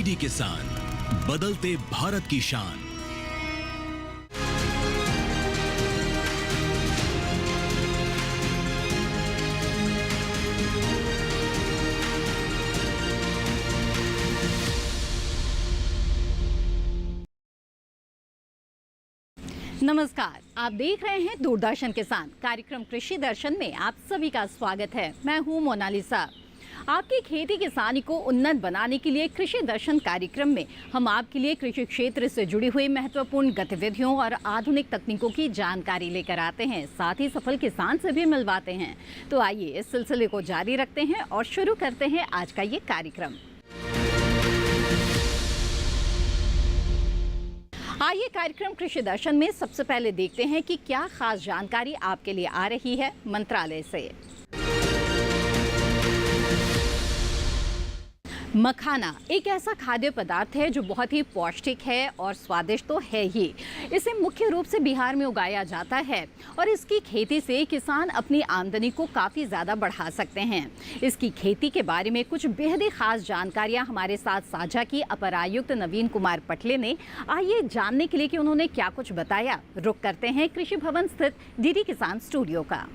DD किसान, बदलते भारत की शान। नमस्कार, आप देख रहे हैं दूरदर्शन किसान। कार्यक्रम कृषि दर्शन में आप सभी का स्वागत है। मैं हूं मोनालिसा। आपकी खेती किसानी को उन्नत बनाने के लिए कृषि दर्शन कार्यक्रम में हम आपके लिए कृषि क्षेत्र से जुड़ी हुई महत्वपूर्ण गतिविधियों और आधुनिक तकनीकों की जानकारी लेकर आते हैं, साथ ही सफल किसान से भी मिलवाते हैं। तो आइए इस सिलसिले को जारी रखते हैं और शुरू करते हैं आज का ये कार्यक्रम। आइए कार्यक्रम कृषि दर्शन में सबसे पहले देखते हैं कि क्या खास जानकारी आपके लिए आ रही है मंत्रालय से। मखाना एक ऐसा खाद्य पदार्थ है जो बहुत ही पौष्टिक है और स्वादिष्ट तो है ही। इसे मुख्य रूप से बिहार में उगाया जाता है और इसकी खेती से किसान अपनी आमदनी को काफ़ी ज़्यादा बढ़ा सकते हैं। इसकी खेती के बारे में कुछ बेहद ही खास जानकारियां हमारे साथ साझा की अपर आयुक्त नवीन कुमार पटले ने। आइए जानने के लिए कि उन्होंने क्या कुछ बताया, रुख करते हैं कृषि भवन स्थित डीडी किसान स्टूडियो का।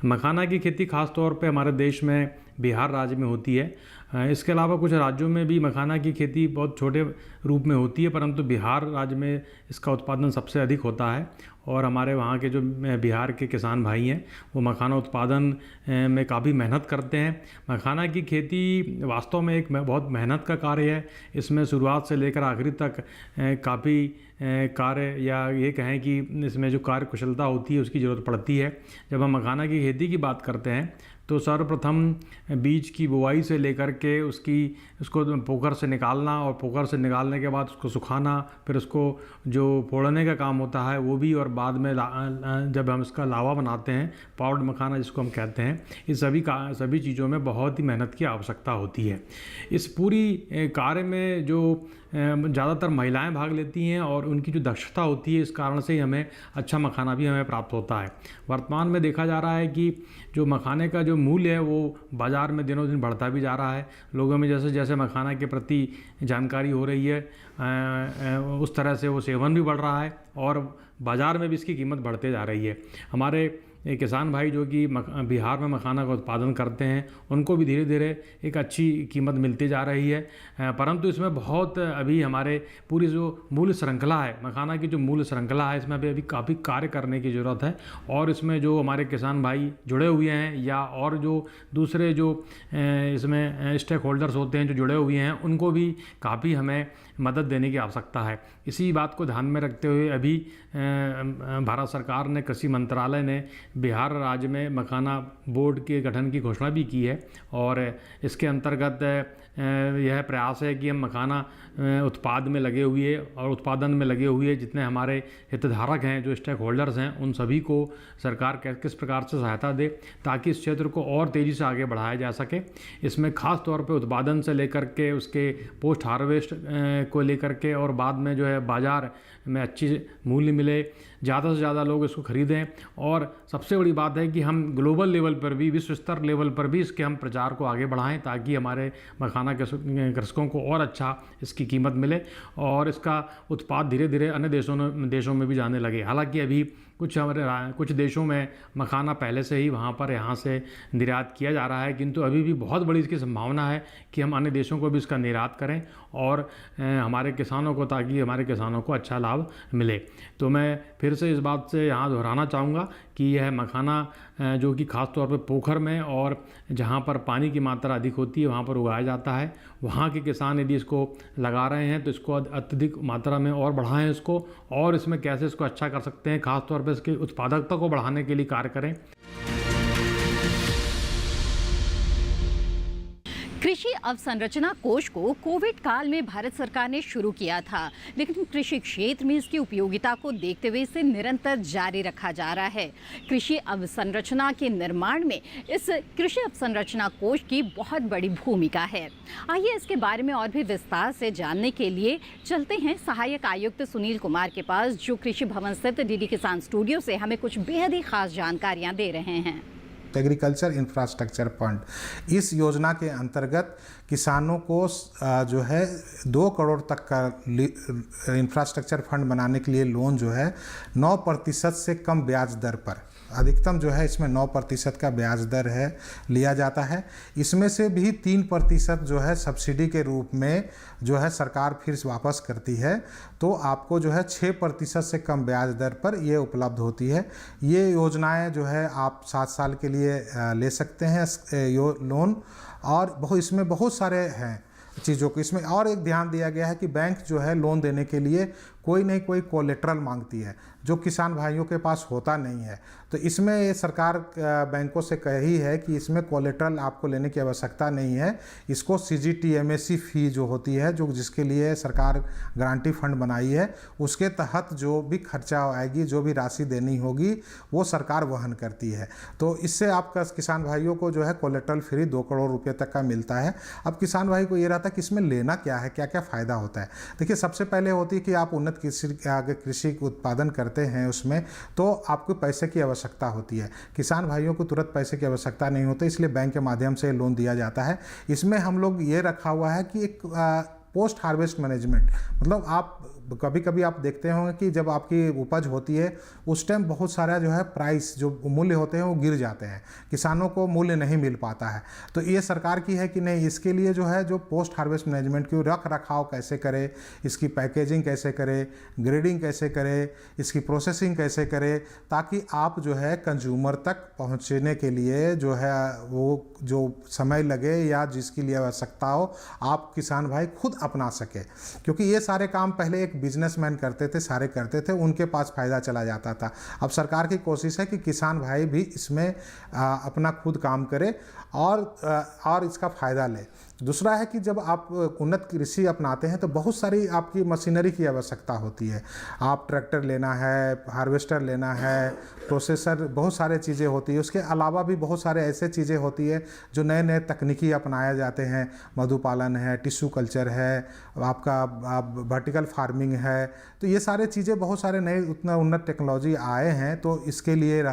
मखाना की खेती खास तौर पे हमारे देश में बिहार राज्य में होती है। इसके अलावा कुछ राज्यों में भी मखाना की खेती बहुत छोटे रूप में होती है, परंतु बिहार राज्य में इसका उत्पादन सबसे अधिक होता है। और हमारे वहाँ के जो बिहार के किसान भाई हैं वो मखाना उत्पादन में काफ़ी मेहनत करते हैं। मखाना की खेती वास्तव में एक बहुत मेहनत का कार्य है। इसमें शुरुआत से लेकर आखिरी तक काफ़ी कार्य या ये कहें कि इसमें जो कार्य कुशलता होती है उसकी ज़रूरत पड़ती है। जब हम मखाना की खेती की बात करते हैं तो सर्वप्रथम बीज की बुआई से लेकर के उसको पोखर से निकालना और पोखर से निकालने के बाद उसको सुखाना, फिर उसको जो फोड़ने का काम होता है वो भी, और बाद में जब हम इसका लावा बनाते हैं, पाउडर मखाना जिसको हम कहते हैं, इस सभी चीज़ों में बहुत ही मेहनत की आवश्यकता होती है। इस पूरी कार्य में जो ज़्यादातर महिलाएं भाग लेती हैं और उनकी जो दक्षता होती है, इस कारण से हमें अच्छा मखाना भी हमें प्राप्त होता है। वर्तमान में देखा जा रहा है कि जो मखाने का जो मूल्य है वो बाज़ार में दिनों दिन बढ़ता भी जा रहा है। लोगों में जैसे जैसे मखाना के प्रति जानकारी हो रही है उस तरह से वो सेवन भी बढ़ रहा है और बाज़ार में भी इसकी कीमत बढ़ते जा रही है। हमारे किसान भाई जो कि बिहार में मखाना का उत्पादन करते हैं उनको भी धीरे धीरे एक अच्छी कीमत मिलती जा रही है, परंतु इसमें बहुत अभी हमारे पूरी जो मूल्य श्रृंखला है, मखाना की जो मूल्य श्रृंखला है, इसमें अभी काफ़ी कार्य करने की ज़रूरत है। और इसमें जो हमारे किसान भाई जुड़े हुए हैं या और जो दूसरे जो इसमें स्टेक होल्डर्स होते हैं जो जुड़े हुए हैं, उनको भी काफ़ी हमें मदद देने की आवश्यकता है। इसी बात को ध्यान में रखते हुए अभी भारत सरकार ने, कृषि मंत्रालय ने बिहार राज्य में मखाना बोर्ड के गठन की घोषणा भी की है और इसके अंतर्गत यह प्रयास है कि हम मखाना उत्पादन में लगे हुए जितने हमारे हितधारक हैं, जो स्टेक होल्डर्स हैं, उन सभी को सरकार किस प्रकार से सहायता दे ताकि इस क्षेत्र को और तेज़ी से आगे बढ़ाया जा सके। इसमें खास तौर पे उत्पादन से लेकर के उसके पोस्ट हार्वेस्ट को लेकर के और बाद में जो है बाज़ार में अच्छी मूल्य मिले, ज़्यादा से ज़्यादा लोग इसको ख़रीदें। और सबसे बड़ी बात है कि हम ग्लोबल लेवल पर भी, विश्व स्तर लेवल पर भी इसके हम प्रचार को आगे बढ़ाएं ताकि हमारे मखाना के कृषकों को और अच्छा इसकी कीमत मिले और इसका उत्पाद धीरे धीरे अन्य देशों में भी जाने लगे। हालांकि अभी कुछ देशों में मखाना पहले से ही यहाँ से निर्यात किया जा रहा है, किंतु अभी भी बहुत बड़ी इसकी संभावना है कि हम अन्य देशों को भी इसका निर्यात करें और हमारे किसानों को, ताकि हमारे किसानों को अच्छा लाभ मिले। तो मैं फिर से इस बात से यहाँ दोहराना चाहूँगा कि यह मखाना जो कि ख़ास तौर पर पोखर में और जहाँ पर पानी की मात्रा अधिक होती है वहाँ पर उगाया जाता है। वहाँ के किसान यदि इसको लगा रहे हैं तो इसको अत्यधिक मात्रा में और बढ़ाएं इसको, और इसमें कैसे इसको अच्छा कर सकते हैं, ख़ास तौर पर इसकी उत्पादकता को बढ़ाने के लिए कार्य करें। कृषि अवसंरचना कोष को कोविड काल में भारत सरकार ने शुरू किया था, लेकिन कृषि क्षेत्र में इसकी उपयोगिता को देखते हुए इसे निरंतर जारी रखा जा रहा है। कृषि अवसंरचना के निर्माण में इस कृषि अवसंरचना कोष की बहुत बड़ी भूमिका है। आइए इसके बारे में और भी विस्तार से जानने के लिए चलते हैं सहायक आयुक्त सुनील कुमार के पास, जो कृषि भवन स्थित डीडी किसान स्टूडियो से हमें कुछ बेहद ही खास जानकारियाँ दे रहे हैं। तो एग्रीकल्चर इंफ्रास्ट्रक्चर फंड, इस योजना के अंतर्गत किसानों को जो है 2 करोड़ तक का इंफ्रास्ट्रक्चर फंड बनाने के लिए लोन जो है 9% से कम ब्याज दर पर, अधिकतम जो है इसमें 9% का ब्याज दर है लिया जाता है। इसमें से भी 3% जो है सब्सिडी के रूप में जो है सरकार फिर वापस करती है, तो आपको जो है 6% से कम ब्याज दर पर ये उपलब्ध होती है। ये योजनाएं जो है आप 7 साल के लिए ले सकते हैं लोन, और इसमें बहुत सारे हैं चीज़ों को। इसमें और एक ध्यान दिया गया है कि बैंक जो है लोन देने के लिए कोई नहीं कोई कोलेटरल मांगती है, जो किसान भाइयों के पास होता नहीं है। तो इसमें ये सरकार बैंकों से कही है कि इसमें कोलेटरल आपको लेने की आवश्यकता नहीं है। इसको CGTMSE फी जो होती है, जो जिसके लिए सरकार गारंटी फंड बनाई है, उसके तहत जो भी खर्चा आएगी, जो भी राशि देनी होगी, वो सरकार वहन करती है। तो इससे आपका किसान भाइयों को जो है कोलेटरल फ्री 2 करोड़ रुपये तक का मिलता है। अब किसान भाई को ये रहता है कि इसमें लेना क्या है, क्या क्या फ़ायदा होता है। देखिए, सबसे पहले होती है कि आप उन्नत कृषि उत्पादन करते हैं, उसमें तो आपको पैसे की आवश्यकता होती है। किसान भाइयों को तुरंत पैसे की आवश्यकता नहीं होती, इसलिए बैंक के माध्यम से लोन दिया जाता है। इसमें हम लोग ये रखा हुआ है कि एक पोस्ट हार्वेस्ट मैनेजमेंट, मतलब आप कभी कभी आप देखते होंगे कि जब आपकी उपज होती है उस टाइम बहुत सारा जो है प्राइस, जो मूल्य होते हैं वो गिर जाते हैं, किसानों को मूल्य नहीं मिल पाता है। तो ये सरकार की है कि नहीं, इसके लिए जो है जो पोस्ट हार्वेस्ट मैनेजमेंट की रख रखाव कैसे करे, इसकी पैकेजिंग कैसे करे, ग्रेडिंग कैसे करे, इसकी प्रोसेसिंग कैसे करे, ताकि आप जो है कंज्यूमर तक पहुँचने के लिए जो है वो जो समय लगे या जिसके लिए आवश्यकता हो, आप किसान भाई खुद अपना सके। क्योंकि ये सारे काम पहले एक बिजनेसमैन करते थे, सारे करते थे, उनके पास फ़ायदा चला जाता था। अब सरकार की कोशिश है कि किसान भाई भी इसमें अपना खुद काम करे और इसका फ़ायदा ले। दूसरा है कि जब आप उन्नत कृषि अपनाते हैं तो बहुत सारी आपकी मशीनरी की आवश्यकता होती है। आप ट्रैक्टर लेना है, हार्वेस्टर लेना है, प्रोसेसर, बहुत सारे चीज़ें होती है। उसके अलावा भी बहुत सारे ऐसे चीज़ें होती है जो नए नए तकनीकी अपनाए जाते हैं। मधुपालन है, टिश्यू कल्चर है, आपका वर्टिकल फार्मिंग है। तो ये सारे चीज़ें, बहुत सारे नए उतना उन्नत टेक्नोलॉजी आए हैं, तो इसके लिए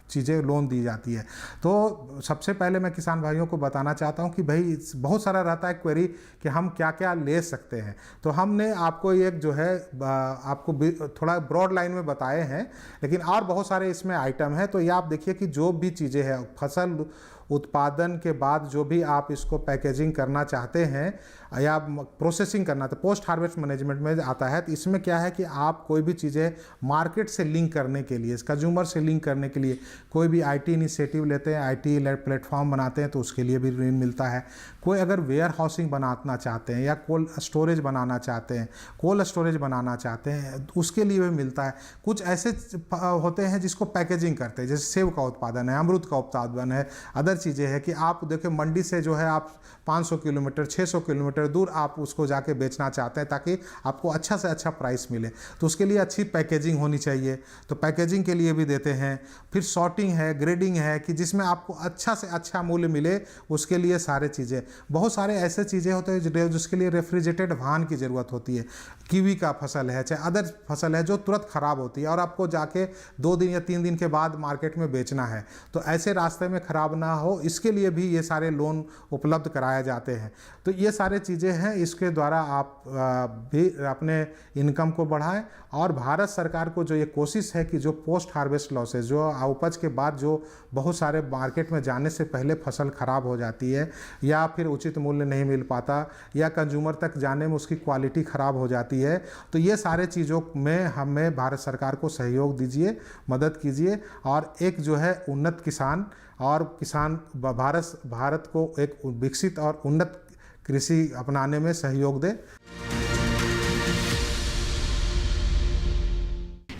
चीज़ें लोन दी जाती है। तो सबसे पहले मैं किसान भाइयों को बताना चाहता हूं कि भाई बहुत सारा रहता है क्वेरी कि हम क्या क्या ले सकते हैं। तो हमने आपको एक जो है आपको थोड़ा ब्रॉड लाइन में बताए हैं, लेकिन और बहुत सारे इसमें आइटम हैं। तो ये आप देखिए कि जो भी चीज़ें हैं, फसल उत्पादन के बाद जो भी आप इसको पैकेजिंग करना चाहते हैं या प्रोसेसिंग करना, तो पोस्ट हार्वेस्ट मैनेजमेंट में आता है। तो इसमें क्या है कि आप कोई भी चीज़ें मार्केट से लिंक करने के लिए, कंज्यूमर से लिंक करने के लिए कोई भी IT इनिशिएटिव लेते हैं, IT प्लेटफॉर्म बनाते हैं, तो उसके लिए भी ऋण मिलता है। कोई अगर वेयर हाउसिंग बनाना चाहते हैं या कोल्ड स्टोरेज बनाना चाहते हैं, कोल्ड स्टोरेज बनाना चाहते हैं, उसके लिए भी मिलता है। कुछ ऐसे होते हैं जिसको पैकेजिंग करते हैं, जैसे सेब का उत्पादन है, अमरूद का उत्पादन है, अदर चीज़ें हैं कि आप देखिए मंडी से जो है आप 500 किलोमीटर 600 किलोमीटर दूर आप उसको जाके बेचना चाहते हैं ताकि आपको अच्छा से अच्छा प्राइस मिले, तो उसके लिए अच्छी पैकेजिंग होनी चाहिए। तो पैकेजिंग के लिए भी देते हैं। फिर सॉर्टिंग है, ग्रेडिंग है कि जिसमें आपको अच्छा से अच्छा मूल्य मिले, उसके लिए सारे चीज़ें, बहुत सारे ऐसे चीज़ें होते हैं जिसके लिए रेफ्रिजरेटेड वाहन की ज़रूरत होती है। कीवी का फसल है, चाहे अदर फसल है जो तुरंत ख़राब होती है और आपको जाके 2 दिन या 3 दिन के बाद मार्केट में बेचना है, तो ऐसे रास्ते में ख़राब ना हो, इसके लिए भी ये सारे लोन उपलब्ध कराए जाते हैं। तो ये सारे चीज़ें हैं, इसके द्वारा आप भी अपने इनकम को बढ़ाएं। और भारत सरकार को जो ये कोशिश है कि जो पोस्ट हार्वेस्ट लॉसेज, जो उपज के बाद जो बहुत सारे मार्केट में जाने से पहले फसल ख़राब हो जाती है या फिर उचित मूल्य नहीं मिल पाता या कंज्यूमर तक जाने में उसकी क्वालिटी ख़राब हो जाती है, तो ये सारे चीज़ों में हमें भारत सरकार को सहयोग दीजिए, मदद कीजिए और एक जो है उन्नत किसान और भारत को एक विकसित और उन्नत कृषि अपनाने में सहयोग दे।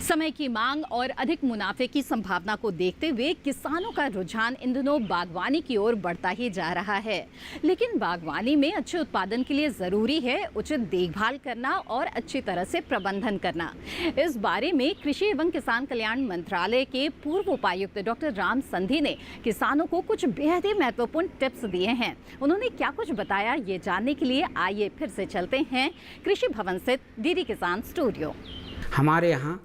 समय की मांग और अधिक मुनाफे की संभावना को देखते हुए किसानों का रुझान इन दिनों बागवानी की ओर बढ़ता ही जा रहा है। लेकिन बागवानी में अच्छे उत्पादन के लिए ज़रूरी है उचित देखभाल करना और अच्छी तरह से प्रबंधन करना। इस बारे में कृषि एवं किसान कल्याण मंत्रालय के पूर्व उपायुक्त डॉक्टर राम संधी ने किसानों को कुछ बेहद ही महत्वपूर्ण टिप्स दिए हैं। उन्होंने क्या कुछ बताया, ये जानने के लिए आइए फिर से चलते हैं कृषि भवन स्थित DD किसान स्टूडियो। हमारे यहाँ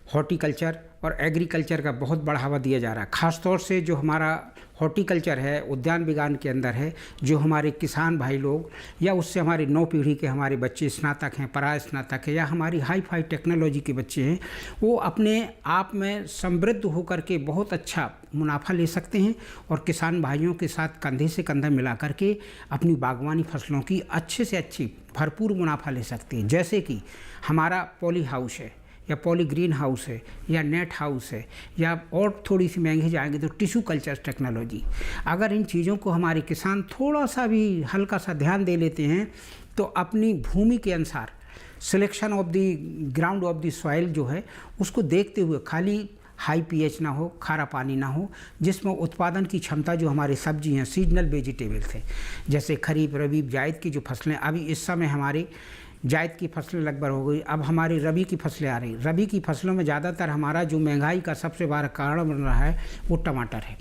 हॉर्टिकल्चर और एग्रीकल्चर का बहुत बढ़ावा दिया जा रहा है। ख़ास तौर से जो हमारा हॉर्टिकल्चर है, उद्यान विज्ञान के अंदर है, जो हमारे किसान भाई लोग या उससे हमारे 9 पीढ़ी के हमारे बच्चे स्नातक हैं, परा स्नातक है, या हमारी हाई फाई टेक्नोलॉजी के बच्चे हैं, वो अपने आप में समृद्ध होकर के बहुत अच्छा मुनाफा ले सकते हैं और किसान भाइयों के साथ कंधे से कंधा मिला करके अपनी बागवानी फसलों की अच्छे से अच्छी भरपूर मुनाफा ले सकते हैं। जैसे कि हमारा पॉली हाउस है या पॉली ग्रीन हाउस है या नेट हाउस है, या और थोड़ी सी महंगी जाएंगे तो टिश्यू कल्चर टेक्नोलॉजी। अगर इन चीज़ों को हमारे किसान थोड़ा सा भी हल्का सा ध्यान दे लेते हैं तो अपनी भूमि के अनुसार selection of the ground of the soil जो है उसको देखते हुए, खाली हाई पीएच ना हो, खारा पानी ना हो, जिसमें उत्पादन की क्षमता जो हमारी सब्जी हैं, सीजनल वेजिटेबल्स हैं, जैसे खरीफ रबी जायद की जो फसलें, अभी इस समय हमारे जायद की फसलें लगभग हो गई, अब हमारी रबी की फसलें आ रही। रबी की फसलों में ज़्यादातर हमारा जो महंगाई का सबसे बड़ा कारण बन रहा है वो टमाटर है।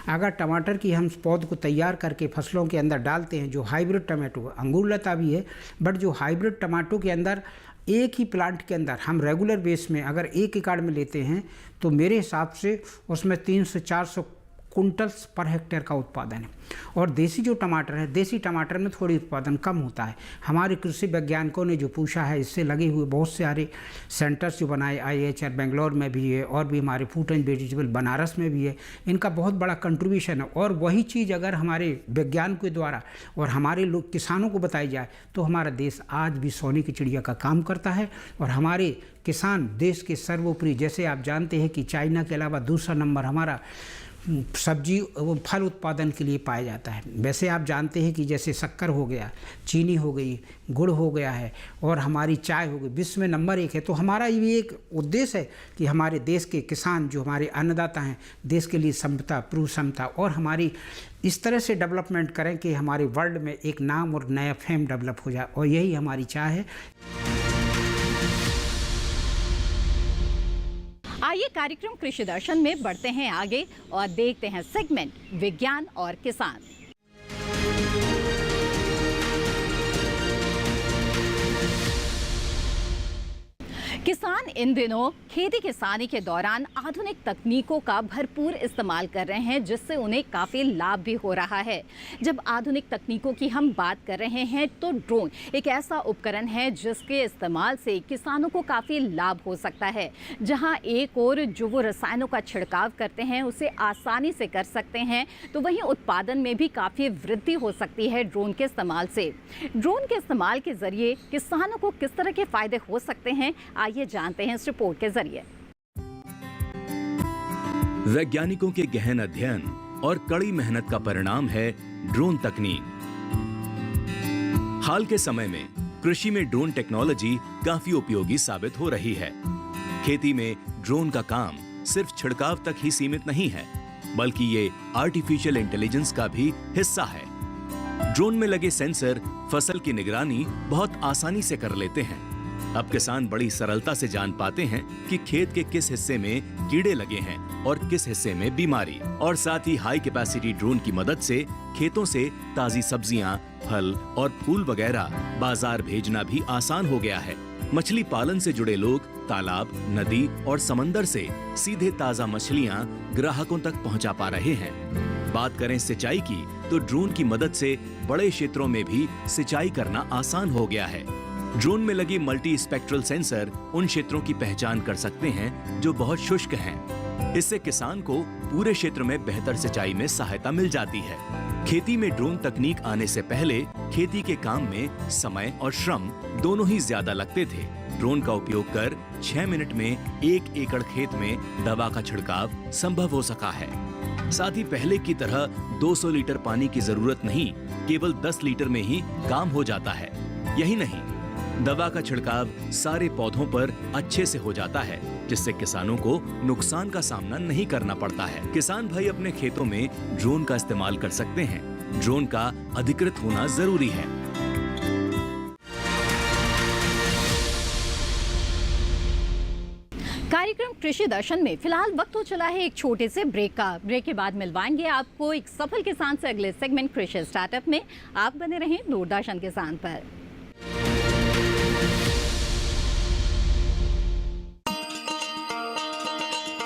अगर टमाटर की हम पौध को तैयार करके फसलों के अंदर डालते हैं, जो हाइब्रिड टमाटो, अंगूर लता भी है, बट जो हाइब्रिड टमाटो के अंदर एक ही प्लांट के अंदर हम रेगुलर बेस में अगर 1 एकड़ में लेते हैं तो मेरे हिसाब से उसमें 300 से 400 कुंटल्स पर हेक्टेयर का उत्पादन है। और देसी जो टमाटर है, देसी टमाटर में थोड़ी उत्पादन कम होता है। हमारे कृषि वैज्ञानिकों ने जो पूछा है, इससे लगे हुए बहुत सारे सेंटर्स जो बनाए, IHR बेंगलोर में भी है और भी हमारे फ्रूट एंड वेजिटेबल बनारस में भी है, इनका बहुत बड़ा कंट्रीब्यूशन है। और वही चीज़ अगर हमारे वैज्ञानिकों के द्वारा और हमारे लोग किसानों को बताई जाए तो हमारा देश आज भी सोने की चिड़िया का काम करता है। और हमारे किसान देश के सर्वोपरि, जैसे आप जानते हैं कि चाइना के अलावा दूसरा नंबर हमारा सब्जी व फल उत्पादन के लिए पाया जाता है। वैसे आप जानते हैं कि जैसे शक्कर हो गया, चीनी हो गई, गुड़ हो गया है और हमारी चाय हो गई, विश्व में नंबर 1 है। तो हमारा ये एक उद्देश्य है कि हमारे देश के किसान जो हमारे अन्नदाता हैं, देश के लिए समता, पूर्व समता और हमारी इस तरह से डेवलपमेंट करें कि हमारे वर्ल्ड में एक नाम और नया फेम डेवलप हो जाए, और यही हमारी चाह है। आइए कार्यक्रम कृषि दर्शन में बढ़ते हैं आगे और देखते हैं सेगमेंट विज्ञान और किसान। किसान इन दिनों खेती किसानी के दौरान आधुनिक तकनीकों का भरपूर इस्तेमाल कर रहे हैं, जिससे उन्हें काफ़ी लाभ भी हो रहा है। जब आधुनिक तकनीकों की हम बात कर रहे हैं तो ड्रोन एक ऐसा उपकरण है जिसके इस्तेमाल से किसानों को काफ़ी लाभ हो सकता है। जहां एक और जो वो रसायनों का छिड़काव करते हैं उसे आसानी से कर सकते हैं, तो वहीं उत्पादन में भी काफ़ी वृद्धि हो सकती है ड्रोन के इस्तेमाल से। ड्रोन के इस्तेमाल के जरिए किसानों को किस तरह के फायदे हो सकते हैं, आइए जानते हैं इस रिपोर्ट के जरिए। वैज्ञानिकों के गहन अध्ययन और कड़ी मेहनत का परिणाम है ड्रोन तकनीक। हाल के समय में कृषि में ड्रोन टेक्नोलॉजी काफी उपयोगी साबित हो रही है। खेती में ड्रोन का काम सिर्फ छिड़काव तक ही सीमित नहीं है, बल्कि ये आर्टिफिशियल इंटेलिजेंस का भी हिस्सा है। ड्रोन में लगे सेंसर फसल की निगरानी बहुत आसानी से कर लेते हैं। अब किसान बड़ी सरलता से जान पाते हैं कि खेत के किस हिस्से में कीड़े लगे हैं और किस हिस्से में बीमारी। और साथ ही हाई कैपेसिटी ड्रोन की मदद से खेतों से ताजी सब्जियां, फल और फूल वगैरह बाजार भेजना भी आसान हो गया है। मछली पालन से जुड़े लोग तालाब, नदी और समंदर से सीधे ताजा मछलियां ग्राहकों तक पहुंचा पा रहे हैं। बात करें सिंचाई की तो ड्रोन की मदद से बड़े क्षेत्रों में भी सिंचाई करना आसान हो गया है। ड्रोन में लगी मल्टी स्पेक्ट्रल सेंसर उन क्षेत्रों की पहचान कर सकते हैं जो बहुत शुष्क हैं। इससे किसान को पूरे क्षेत्र में बेहतर सिंचाई में सहायता मिल जाती है। खेती में ड्रोन तकनीक आने से पहले खेती के काम में समय और श्रम दोनों ही ज्यादा लगते थे। ड्रोन का उपयोग कर 6 मिनट में 1 एकड़ खेत में दवा का छिड़काव संभव हो सका है। साथ ही पहले की तरह 200 लीटर पानी की जरूरत नहीं, केवल 10 लीटर में ही काम हो जाता है। यही नहीं, दवा का छिड़काव सारे पौधों पर अच्छे से हो जाता है, जिससे किसानों को नुकसान का सामना नहीं करना पड़ता है। किसान भाई अपने खेतों में ड्रोन का इस्तेमाल कर सकते हैं। ड्रोन का अधिकृत होना जरूरी है। कार्यक्रम कृषि दर्शन में फिलहाल वक्त हो चला है एक छोटे से ब्रेक का। ब्रेक के बाद मिलवाएंगे आपको एक सफल किसान से अगले सेगमेंट कृषि स्टार्टअप में। आप बने रहें दूरदर्शन किसान पर।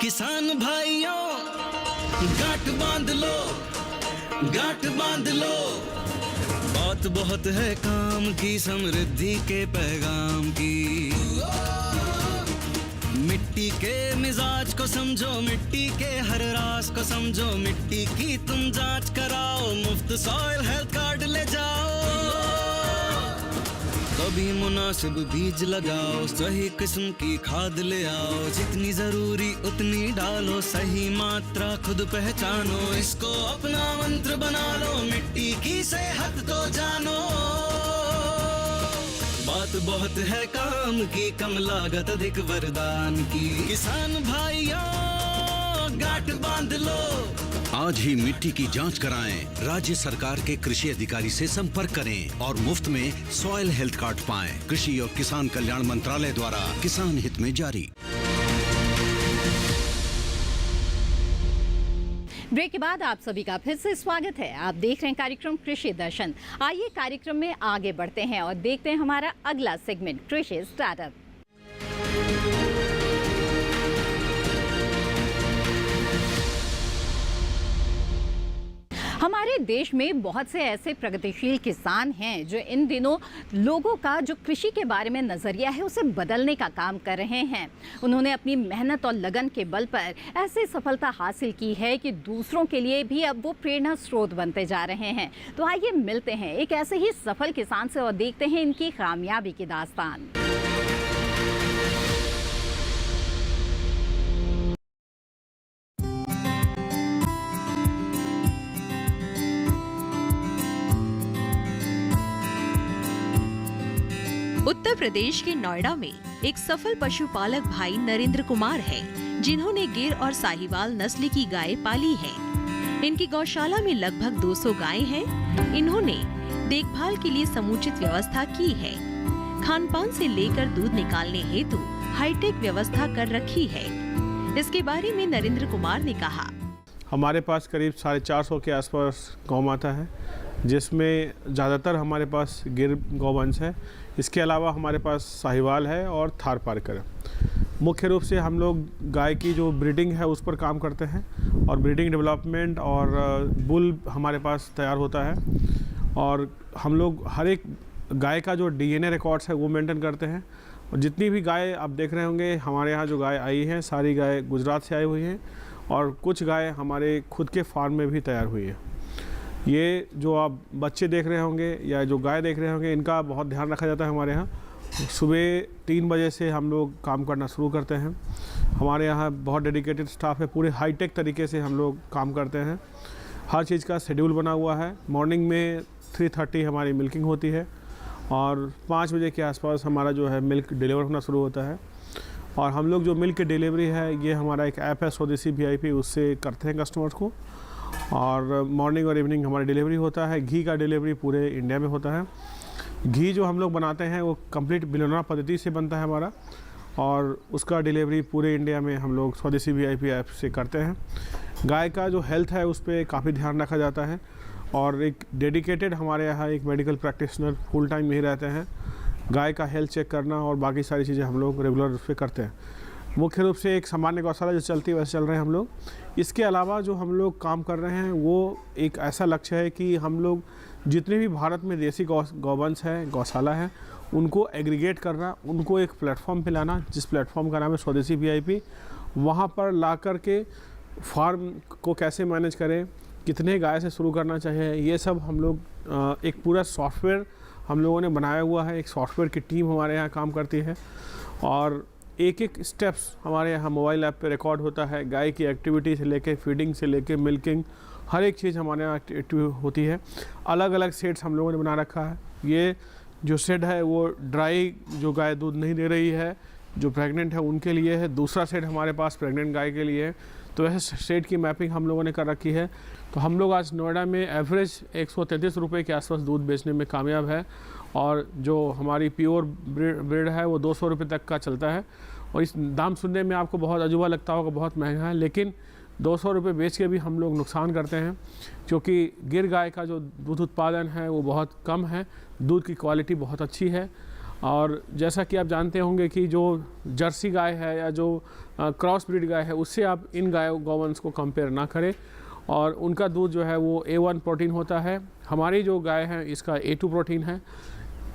किसान भाइयों गांठ बांध लो, गांठ बांध लो, बात बहुत है काम की, समृद्धि के पैगाम की। मिट्टी के मिजाज को समझो, मिट्टी के हर राज को समझो, मिट्टी की तुम जांच कराओ, मुफ्त सॉइल हेल्थ कार्ड ले जाओ। कभी मुनासिब बीज लगाओ, सही किस्म की खाद ले आओ, जितनी जरूरी उतनी डालो, सही मात्रा खुद पहचानो, इसको अपना मंत्र बना लो, मिट्टी की सेहत को जानो। बात बहुत है काम की, कम लागत अधिक वरदान की, किसान भाइयों गांठ बांध लो। आज ही मिट्टी की जांच कराएं, राज्य सरकार के कृषि अधिकारी से संपर्क करें और मुफ्त में सॉइल हेल्थ कार्ड पाएं। कृषि और किसान कल्याण मंत्रालय द्वारा किसान हित में जारी। ब्रेक के बाद आप सभी का फिर से स्वागत है। आप देख रहे हैं कार्यक्रम कृषि दर्शन। आइए कार्यक्रम में आगे बढ़ते हैं और देखते हैं हमारा अगला सेगमेंट कृषि स्टार्टअप। हमारे देश में बहुत से ऐसे प्रगतिशील किसान हैं जो इन दिनों लोगों का जो कृषि के बारे में नज़रिया है उसे बदलने का काम कर रहे हैं। उन्होंने अपनी मेहनत और लगन के बल पर ऐसी सफलता हासिल की है कि दूसरों के लिए भी अब वो प्रेरणा स्रोत बनते जा रहे हैं। तो आइए मिलते हैं एक ऐसे ही सफल किसान से और देखते हैं इनकी कामयाबी की दास्तान। उत्तर प्रदेश के नोएडा में एक सफल पशुपालक भाई नरेंद्र कुमार हैं, जिन्होंने गिर और साहिवाल नस्ल की गाय पाली है। इनकी गौशाला में लगभग 200 गायें हैं। इन्होंने देखभाल के लिए समुचित व्यवस्था की है। खानपान से लेकर दूध निकालने हेतु हाईटेक व्यवस्था कर रखी है। इसके बारे में नरेंद्र कुमार ने कहा, हमारे पास करीब 450 के आसपास गौ माता है, जिसमें ज़्यादातर हमारे पास गिर गौवंश है। इसके अलावा हमारे पास साहिवाल है और थार पारकर है। मुख्य रूप से हम लोग गाय की जो ब्रीडिंग है उस पर काम करते हैं और ब्रीडिंग डेवलपमेंट और बुल हमारे पास तैयार होता है। और हम लोग हर एक गाय का जो डीएनए रिकॉर्ड्स है वो मेंटेन करते हैं। और जितनी भी गाय आप देख रहे होंगे हमारे यहाँ जो गाय आई हैं सारी गाय गुजरात से आई हुई हैं और कुछ गाय हमारे खुद के फार्म में भी तैयार हुई हैं। ये जो आप बच्चे देख रहे होंगे या जो गाय देख रहे होंगे इनका बहुत ध्यान रखा जाता है हमारे यहाँ। सुबह 3 बजे से हम लोग काम करना शुरू करते हैं। हमारे यहाँ बहुत डेडिकेटेड स्टाफ है, पूरे हाईटेक तरीके से हम लोग काम करते हैं। हर चीज़ का शेड्यूल बना हुआ है। मॉर्निंग में 3:30 हमारी मिल्किंग होती है और 5 बजे के आसपास हमारा जो है मिल्क डिलीवर होना शुरू होता है। और हम लोग जो मिल्क की डिलीवरी है ये हमारा एक ऐप है स्वदेशी VIP, उससे करते हैं कस्टमर्स को। और मॉर्निंग और इवनिंग हमारी डिलीवरी होता है। घी का डिलीवरी पूरे इंडिया में होता है। घी जो हम लोग बनाते हैं वो कंप्लीट बिलोना पद्धति से बनता है हमारा, और उसका डिलीवरी पूरे इंडिया में हम लोग स्वदेशी VIP ऐप से करते हैं। गाय का जो हेल्थ है उस पर काफ़ी ध्यान रखा जाता है और एक डेडिकेटेड हमारे यहाँ एक मेडिकल प्रैक्टिशनर फुल टाइम में ही रहते हैं। गाय का हेल्थ चेक करना और बाकी सारी चीज़ें हम लोग रेगुलर उस पर करते हैं। मुख्य रूप से एक सामान्य गौशाला जो चलती है वैसे चल रहे हैं हम लोग। इसके अलावा जो हम लोग काम कर रहे हैं वो एक ऐसा लक्ष्य है कि हम लोग जितने भी भारत में देसी गौवंश है, गौशाला है, उनको एग्रीगेट करना, उनको एक प्लेटफॉर्म पे लाना, जिस प्लेटफॉर्म का नाम है स्वदेशी VIP। वहाँ पर ला कर के फार्म को कैसे मैनेज करें, कितने गाय से शुरू करना चाहिए, ये सब हम लोग एक पूरा सॉफ्टवेयर हम लोगों ने बनाया हुआ है। एक सॉफ्टवेयर की टीम हमारे यहाँ काम करती है और एक एक स्टेप्स हमारे यहाँ मोबाइल ऐप पे रिकॉर्ड होता है। गाय की एक्टिविटी से लेके फीडिंग से लेके मिल्किंग, हर एक चीज़ हमारे यहाँ एक्टिव होती है। अलग अलग सेट्स हम लोगों ने बना रखा है। ये जो सेट है वो ड्राई जो गाय दूध नहीं दे रही है, जो प्रेग्नेंट है उनके लिए है। दूसरा सेट हमारे पास प्रेग्नेंट गाय के लिए है। तो ऐसे सेट की मैपिंग हम लोगों ने कर रखी है। तो हम लोग आज नोएडा में एवरेज 133 रुपये के आसपास दूध बेचने में कामयाब है। और जो हमारी प्योर ब्रीड है वो 200 रुपये तक का चलता है। और इस दाम सुनने में आपको बहुत अजूबा लगता होगा, बहुत महंगा है, लेकिन 200 रुपये बेच के भी हम लोग नुकसान करते हैं, क्योंकि गिर गाय का जो दूध उत्पादन है वो बहुत कम है। दूध की क्वालिटी बहुत अच्छी है। और जैसा कि आप जानते होंगे कि जो जर्सी गाय है या जो क्रॉस ब्रीड गाय है उससे आप इन गौवंश को कंपेयर ना करें। और उनका दूध जो है वो A1 प्रोटीन होता है। हमारी जो गाय है इसका A2 प्रोटीन है।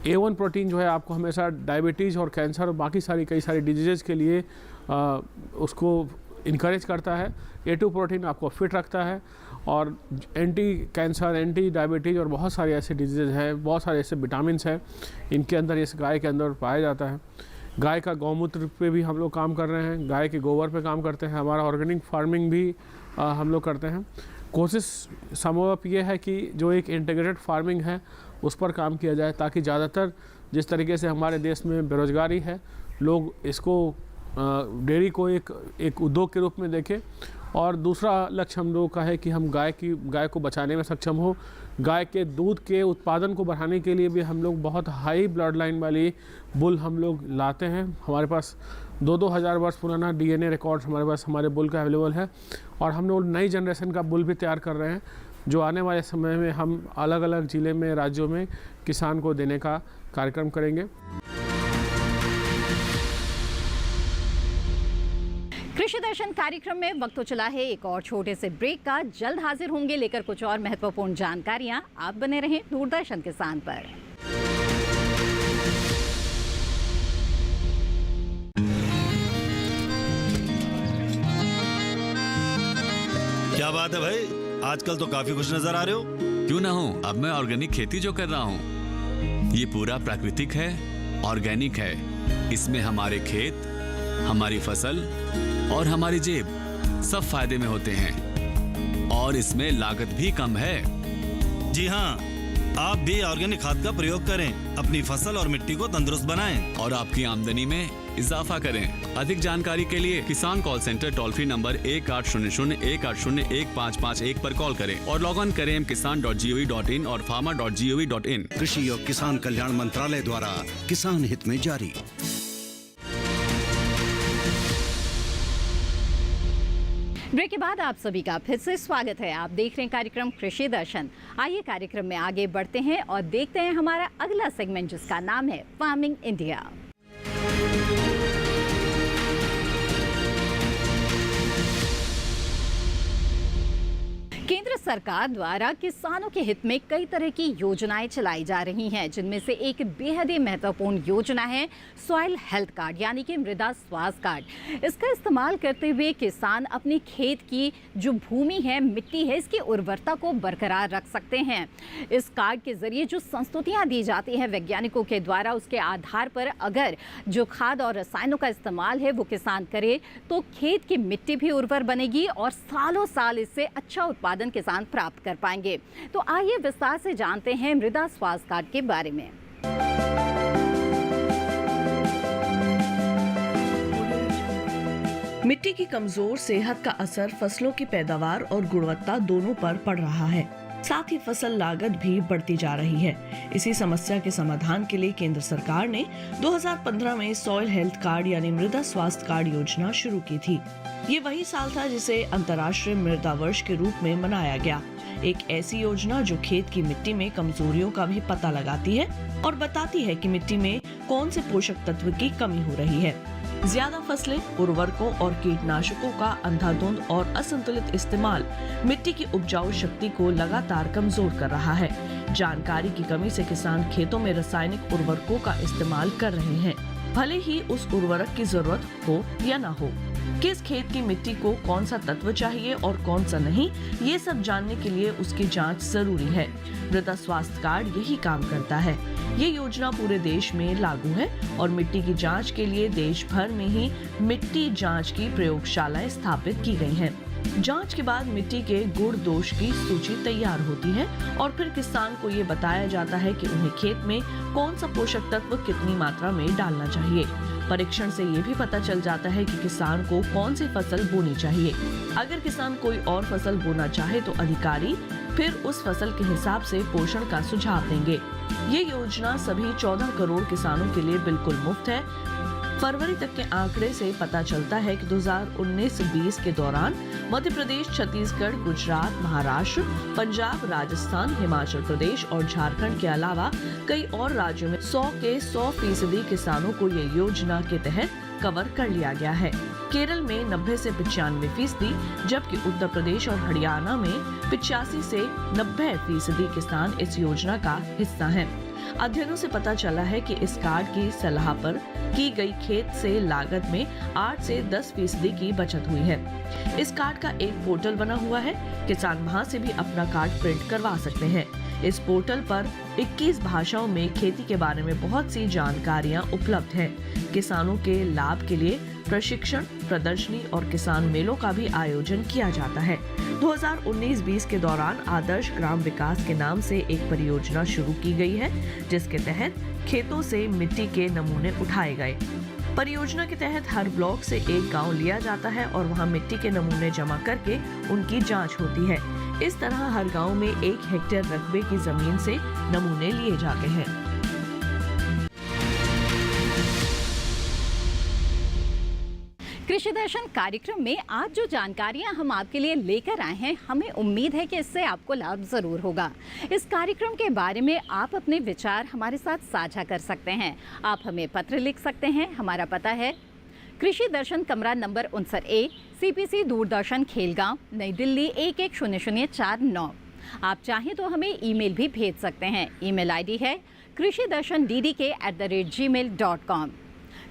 A1 प्रोटीन जो है आपको हमेशा डायबिटीज़ और कैंसर और बाकी कई सारी डिजीज़ के लिए उसको इनकरेज करता है। A2 प्रोटीन आपको फिट रखता है और एंटी कैंसर, एंटी डायबिटीज़ और बहुत सारे ऐसे डिजीज़ हैं, बहुत सारे ऐसे विटामिन्स हैं इनके अंदर, इस गाय के अंदर पाया जाता है। गाय का गौमूत्र पे भी हम लोग काम कर रहे हैं, गाय के गोबर पे काम करते हैं, हमारा ऑर्गेनिक फार्मिंग भी हम लोग करते हैं। कोशिश संभव ये है कि जो एक इंटीग्रेटेड फार्मिंग है उस पर काम किया जाए, ताकि ज़्यादातर जिस तरीके से हमारे देश में बेरोज़गारी है, लोग इसको डेयरी को एक उद्योग के रूप में देखें। और दूसरा लक्ष्य हम लोगों का है कि हम गाय को बचाने में सक्षम हो। गाय के दूध के उत्पादन को बढ़ाने के लिए भी हम लोग बहुत हाई ब्लड लाइन वाली बुल हम लोग लाते हैं। हमारे पास 2-2 हज़ार वर्ष पुराना DNA रिकॉर्ड हमारे बुल का अवेलेबल है और हम लोग नई जनरेशन का बुल भी तैयार कर रहे हैं, जो आने वाले समय में हम अलग अलग ज़िले में, राज्यों में किसान को देने का कार्यक्रम करेंगे। कृषि दर्शन कार्यक्रम में वक्त तो चला है एक और छोटे से ब्रेक का। जल्द हाजिर होंगे लेकर कुछ और महत्वपूर्ण जानकारियां। आप बने रहें दूरदर्शन किसान पर। क्या बात है भाई, आजकल तो काफी खुश नजर आ रहे हो। क्यों ना हो, अब मैं ऑर्गेनिक खेती जो कर रहा हूँ ये पूरा प्राकृतिक है, ऑर्गेनिक है। इसमें हमारे खेत, हमारी फसल और हमारी जेब सब फायदे में होते हैं और इसमें लागत भी कम है। जी हाँ, आप भी ऑर्गेनिक खाद का प्रयोग करें, अपनी फसल और मिट्टी को तंदुरुस्त बनाएं और आपकी आमदनी में इजाफा करें। अधिक जानकारी के लिए किसान call centre toll free number 1800-180-1551 पर कॉल करें और लॉग ऑन करें kisan.gov.in और farmer.gov.in। कृषि और किसान कल्याण मंत्रालय द्वारा किसान हित में जारी। ब्रेक के बाद आप सभी का फिर से स्वागत है। आप देख रहे हैं कार्यक्रम कृषि दर्शन। आइए कार्यक्रम में आगे बढ़ते हैं और देखते हैं हमारा अगला सेगमेंट, जिसका नाम है फार्मिंग इंडिया। केंद्र सरकार द्वारा किसानों के हित में कई तरह की योजनाएं चलाई जा रही हैं, जिनमें से एक बेहद ही महत्वपूर्ण योजना है सॉइल हेल्थ कार्ड, यानी कि मृदा स्वास्थ्य कार्ड। इसका इस्तेमाल करते हुए किसान अपने खेत की जो भूमि है, मिट्टी है, इसकी उर्वरता को बरकरार रख सकते हैं। इस कार्ड के जरिए जो संस्तुतियां दी जाती हैं वैज्ञानिकों के द्वारा, उसके आधार पर अगर जो खाद और रसायनों का इस्तेमाल है वो किसान करे तो खेत की मिट्टी भी उर्वर बनेगी और सालों साल इससे अच्छा उत्पादन किसान प्राप्त कर पाएंगे। तो आइए विस्तार से जानते हैं मृदा स्वास्थ्य कार्ड के बारे में। मिट्टी की कमजोर सेहत का असर फसलों की पैदावार और गुणवत्ता दोनों पर पड़ रहा है। साथ ही फसल लागत भी बढ़ती जा रही है। इसी समस्या के समाधान के लिए केंद्र सरकार ने 2015 में सॉइल हेल्थ कार्ड यानी मृदा स्वास्थ्य कार्ड योजना शुरू की थी। ये वही साल था जिसे अंतर्राष्ट्रीय मृदा वर्ष के रूप में मनाया गया। एक ऐसी योजना जो खेत की मिट्टी में कमजोरियों का भी पता लगाती है और बताती है कि मिट्टी में कौन से पोषक तत्व की कमी हो रही है। ज्यादा फसलें, उर्वरकों और कीटनाशकों का अंधाधुंध और असंतुलित इस्तेमाल मिट्टी की उपजाऊ शक्ति को लगातार कमजोर कर रहा है। जानकारी की कमी से किसान खेतों में रासायनिक उर्वरकों का इस्तेमाल कर रहे हैं, भले ही उस उर्वरक की जरूरत हो या ना हो। किस खेत की मिट्टी को कौन सा तत्व चाहिए और कौन सा नहीं, ये सब जानने के लिए उसकी जांच जरूरी है। मृदा स्वास्थ्य कार्ड यही काम करता है। ये योजना पूरे देश में लागू है और मिट्टी की जांच के लिए देश भर में ही मिट्टी जांच की प्रयोगशालाएं स्थापित की गई हैं। जांच के बाद मिट्टी के गुण दोष की सूची तैयार होती है और फिर किसान को ये बताया जाता है कि उन्हें खेत में कौन सा पोषक तत्व कितनी मात्रा में डालना चाहिए। परीक्षण से ये भी पता चल जाता है कि किसान को कौन सी फसल बोनी चाहिए। अगर किसान कोई और फसल बोना चाहे तो अधिकारी फिर उस फसल के हिसाब से पोषण का सुझाव देंगे। ये योजना सभी 14 करोड़ किसानों के लिए बिल्कुल मुफ्त है। फरवरी तक के आंकड़े से पता चलता है कि 2019-20 के दौरान मध्य प्रदेश, छत्तीसगढ़, गुजरात, महाराष्ट्र, पंजाब, राजस्थान, हिमाचल प्रदेश और झारखंड के अलावा कई और राज्यों में 100 के 100% किसानों को ये योजना के तहत कवर कर लिया गया है। केरल में 90 से 95%, जबकि उत्तर प्रदेश और हरियाणा में 85 से 90% किसान इस योजना का हिस्सा हैं। अध्ययनों से पता चला है कि इस कार्ड की सलाह पर की गई खेत से लागत में 8 से 10% की बचत हुई है। इस कार्ड का एक पोर्टल बना हुआ है, किसान वहां से भी अपना कार्ड प्रिंट करवा सकते हैं। इस पोर्टल पर 21 भाषाओं में खेती के बारे में बहुत सी जानकारियां उपलब्ध हैं। किसानों के लाभ के लिए प्रशिक्षण, प्रदर्शनी और किसान मेलों का भी आयोजन किया जाता है। 2019-20 के दौरान आदर्श ग्राम विकास के नाम से एक परियोजना शुरू की गई है, जिसके तहत खेतों से मिट्टी के नमूने उठाए गए। परियोजना के तहत हर ब्लॉक से एक गांव लिया जाता है और वहां मिट्टी के नमूने जमा करके उनकी जांच होती है। इस तरह हर गांव में 1 हेक्टेयर रकबे की जमीन से नमूने लिए जाते हैं। कृषि दर्शन कार्यक्रम में आज जो जानकारियां हम आपके लिए लेकर आए हैं, हमें उम्मीद है कि इससे आपको लाभ जरूर होगा। इस कार्यक्रम के बारे में आप अपने विचार हमारे साथ साझा कर सकते हैं। आप हमें पत्र लिख सकते हैं। हमारा पता है कृषि दर्शन, कमरा number 59A, CPC Doordarshan, Khelgaon, नई दिल्ली 110049। आप चाहें तो हमें ईमेल भी भेज सकते हैं। ईमेल आईडी है krishidarshandddk@gmail.com।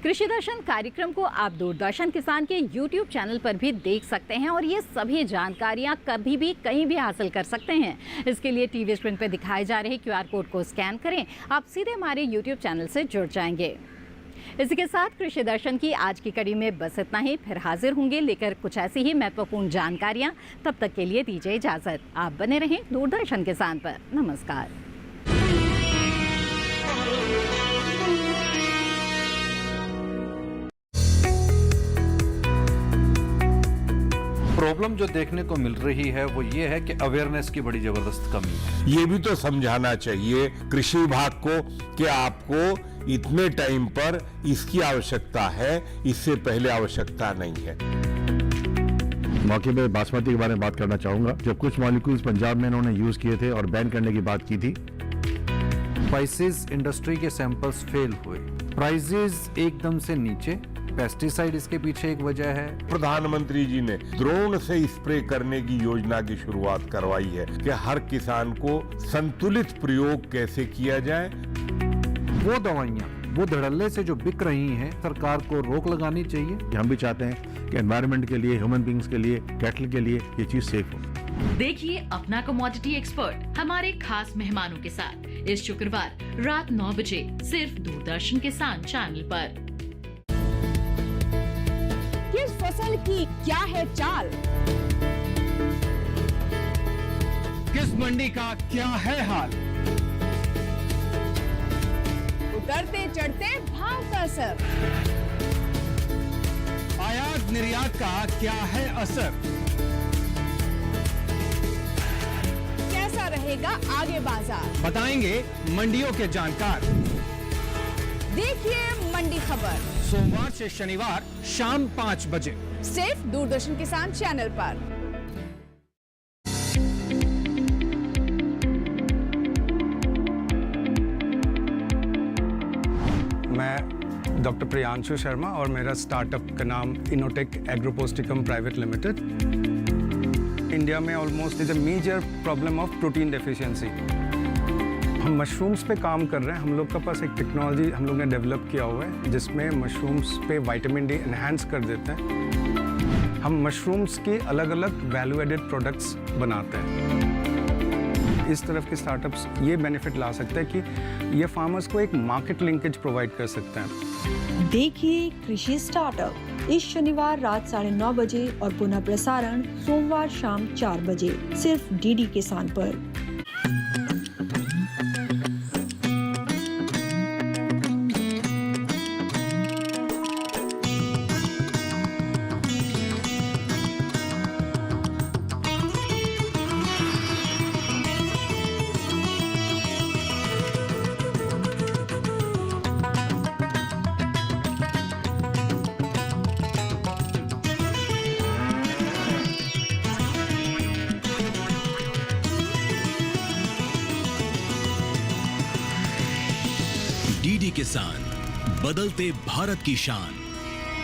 कृषि दर्शन कार्यक्रम को आप दूरदर्शन किसान के YouTube चैनल पर भी देख सकते हैं और ये सभी जानकारियां कभी भी कहीं भी हासिल कर सकते हैं। इसके लिए टीवी स्क्रीन पर दिखाए जा रहे QR कोड को स्कैन करें, आप सीधे हमारे YouTube चैनल से जुड़ जाएंगे। इसी के साथ कृषि दर्शन की आज की कड़ी में बस इतना ही। फिर हाजिर होंगे लेकर कुछ ऐसी ही महत्वपूर्ण जानकारियां। तब तक के लिए दीजिए इजाजत। आप बने रहें दूरदर्शन किसान पर। नमस्कार। प्रॉब्लम जो देखने को मिल रही है वो ये है कि अवेयरनेस की बड़ी जबरदस्त कमी है। ये भी तो समझाना चाहिए कृषि विभाग को कि आपको इतने टाइम पर इसकी आवश्यकता है, इससे पहले आवश्यकता नहीं है। मौके पे बासमती के बारे में बात करना चाहूंगा। जब कुछ मॉलिक्यूल्स पंजाब में इन्होंने यूज किए थे और बैन करने की बात की थी, स्पाइसेस इंडस्ट्री के सैंपल्स फेल हुए, प्राइसेस एकदम से नीचे, पेस्टिसाइड इसके पीछे एक वजह है। प्रधानमंत्री जी ने ड्रोन से स्प्रे करने की योजना की शुरुआत करवाई है कि हर किसान को संतुलित प्रयोग कैसे किया जाए। वो दवाइयाँ वो धड़ल्ले से जो बिक रही हैं, सरकार को रोक लगानी चाहिए। हम भी चाहते हैं कि एनवायरनमेंट के लिए, ह्यूमन बींग्स के लिए, कैटल के लिए ये चीज सेफ हो। देखिए अपना कमोडिटी एक्सपर्ट हमारे खास मेहमानों के साथ इस शुक्रवार रात 9 बजे सिर्फ दूरदर्शन किसान चैनल पर। किस फसल की क्या है चाल, किस मंडी का क्या है हाल, उतरते चढ़ते भाव का असर, आयात निर्यात का क्या है असर, कैसा रहेगा आगे बाजार, बताएंगे मंडियों के जानकार। देखिए मंडी खबर सोमवार से शनिवार शाम 5 बजे सिर्फ दूरदर्शन किसान चैनल पर। मैं डॉक्टर प्रियांशु शर्मा और मेरा स्टार्टअप का नाम इनोटेक एग्रोपोस्टिकम प्राइवेट लिमिटेड। इंडिया में almost is a major problem of protein deficiency. हम मशरूम्स पे काम कर रहे हैं। हम लोग के पास एक टेक्नोलॉजी हम लोग ने डेवलप किया हुआ है जिसमें मशरूम्स पे विटामिन डी एनहांस कर देते हैं। हम मशरूम्स के अलग अलग वैल्यू एडेड प्रोडक्ट्स बनाते हैं। इस तरफ के स्टार्टअप्स ये बेनिफिट ला सकते हैं कि ये फार्मर्स को एक मार्केट लिंकेज प्रोवाइड कर सकते हैं। देखिए कृषि स्टार्टअप इस शनिवार रात 9:30 बजे और पुनः प्रसारण सोमवार शाम 4 बजे सिर्फ डीडी किसान पर। डीडी किसान, बदलते भारत की शान।